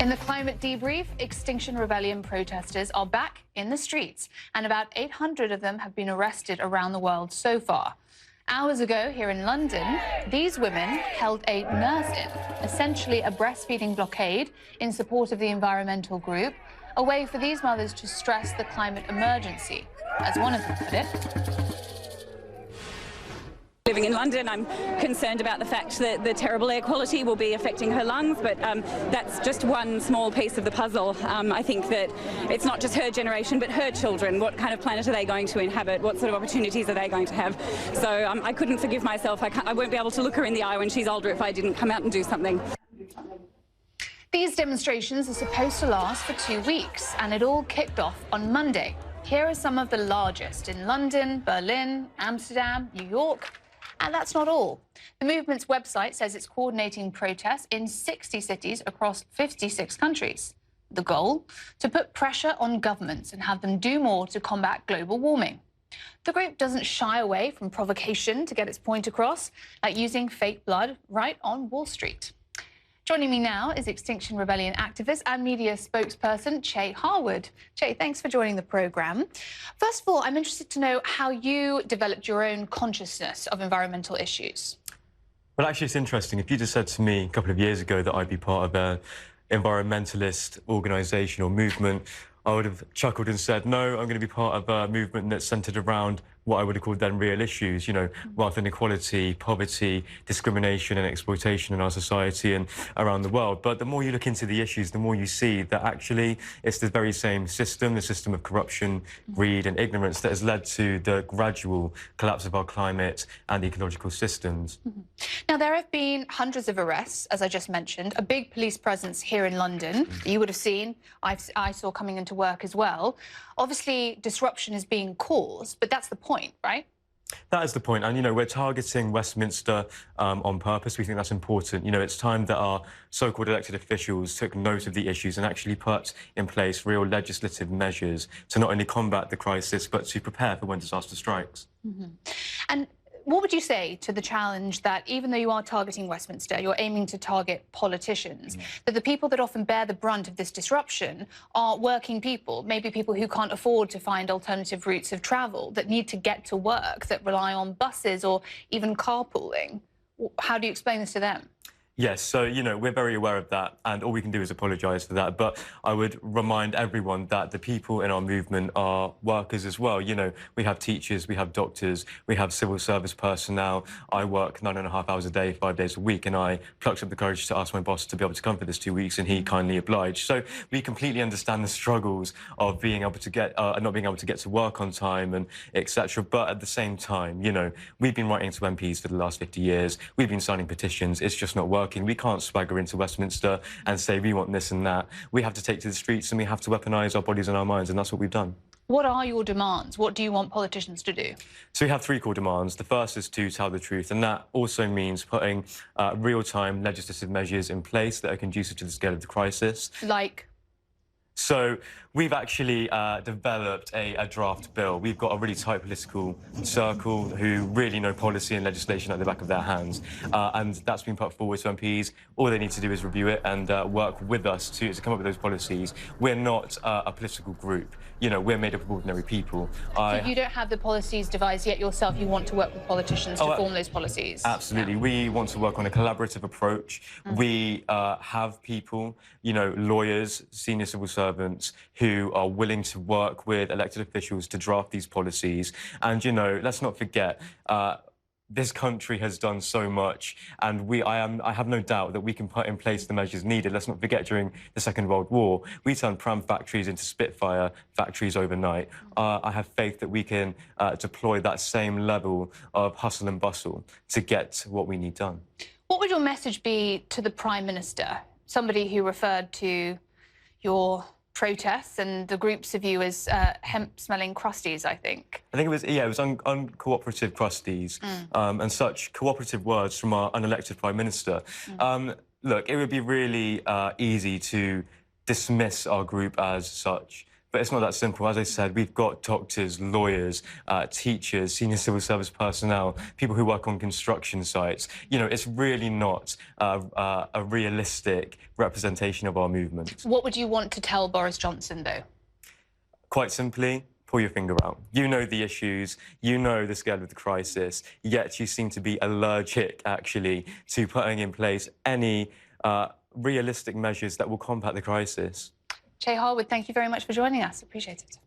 In the climate debrief, Extinction Rebellion protesters are back in the streets, and about 800 of them have been arrested around the world so far. Hours ago, here in London, these women held a nurse-in, essentially a breastfeeding blockade in support of the environmental group, a way for these mothers to stress the climate emergency, as one of them put it. Living in London, I'm concerned about the fact that the terrible air quality will be affecting her lungs, but that's just one small piece of the puzzle. I think that it's not just her generation, but her children. What kind of planet are they going to inhabit? What sort of opportunities are they going to have? So I couldn't forgive myself. I won't be able to look her in the eye when she's older if I didn't come out and do something. These demonstrations are supposed to last for 2 weeks, and it all kicked off on Monday. Here are some of the largest in London, Berlin, Amsterdam, New York. And that's not all. The movement's website says it's coordinating protests in 60 cities across 56 countries. The goal? To put pressure on governments and have them do more to combat global warming. The group doesn't shy away from provocation to get its point across, like using fake blood right on Wall Street. Joining me now is Extinction Rebellion activist and media spokesperson Chay Harwood. Chay, thanks for joining the programme. First of all, I'm interested to know how you developed your own consciousness of environmental issues. Well, actually, it's interesting. If you just said to me a couple of years ago that I'd be part of an environmentalist organisation or movement, I would have chuckled and said, no, I'm going to be part of a movement that's centred around what I would have called then real issues, you know, wealth inequality, poverty, discrimination and exploitation in our society and around the world. But the more you look into the issues, the more you see that actually it's the very same system, the system of corruption, greed and ignorance that has led to the gradual collapse of our climate and ecological systems. Now, there have been hundreds of arrests, as I just mentioned, a big police presence here in London. You would have seen, I saw coming into work as well. Obviously, disruption is being caused, but that's the point, right? That is the point. And, you know, we're targeting Westminster on purpose. We think that's important. You know, it's time that our so-called elected officials took note of the issues and actually put in place real legislative measures to not only combat the crisis, but to prepare for when disaster strikes. And what would you say to the challenge that even though you are targeting Westminster, you're aiming to target politicians, that the people that often bear the brunt of this disruption are working people, maybe people who can't afford to find alternative routes of travel, that need to get to work, that rely on buses or even carpooling? How do you explain this to them? Yes, so, you know, we're very aware of that, and all we can do is apologise for that. But I would remind everyone that the people in our movement are workers as well. You know, we have teachers, we have doctors, we have civil service personnel. I work 9.5 hours a day, 5 days a week, and I plucked up the courage to ask my boss to be able to come for this 2 weeks, and he kindly obliged. So we completely understand the struggles of being able to get, not being able to get to work on time and etc. But at the same time, you know, we've been writing to MPs for the last 50 years. We've been signing petitions. It's just not working. We can't swagger into Westminster and say we want this and that. We have to take to the streets and we have to weaponise our bodies and our minds, and that's what we've done. What are your demands? What do you want politicians to do? So we have three core demands. The first is to tell the truth, and that also means putting real-time legislative measures in place that are conducive to the scale of the crisis. Like? So we've actually developed a draft bill. We've got a really tight political circle who really know policy and legislation at the back of their hands. And that's been put forward to MPs. All they need to do is review it and work with us to come up with those policies. We're not a political group. You know, we're made up of ordinary people. So you don't have the policies devised yet yourself. You want to work with politicians to form those policies? Absolutely. Yeah. We want to work on a collaborative approach. We have people, you know, lawyers, senior civil servants who are willing to work with elected officials to draft these policies. And, you know, let's not forget, this country has done so much, and I have no doubt that we can put in place the measures needed. Let's not forget, during the Second World War, we turned pram factories into Spitfire factories overnight. I have faith that we can deploy that same level of hustle and bustle to get what we need done. What would your message be to the Prime Minister, somebody who referred to your protests and the groups of you as hemp-smelling crusties, I think? I think it was, yeah, it was uncooperative crusties, and such cooperative words from our unelected Prime Minister. Look, it would be really easy to dismiss our group as such, But it's not that simple. As I said, we've got doctors, lawyers, teachers, senior civil service personnel, people who work on construction sites. You know, it's really not a realistic representation of our movement. What would you want to tell Boris Johnson, though? Quite simply, pull your finger out. You know the issues, you know the scale of the crisis, yet you seem to be allergic, actually, to putting in place any realistic measures that will combat the crisis. Chay Harwood, thank you very much for joining us. Appreciate it.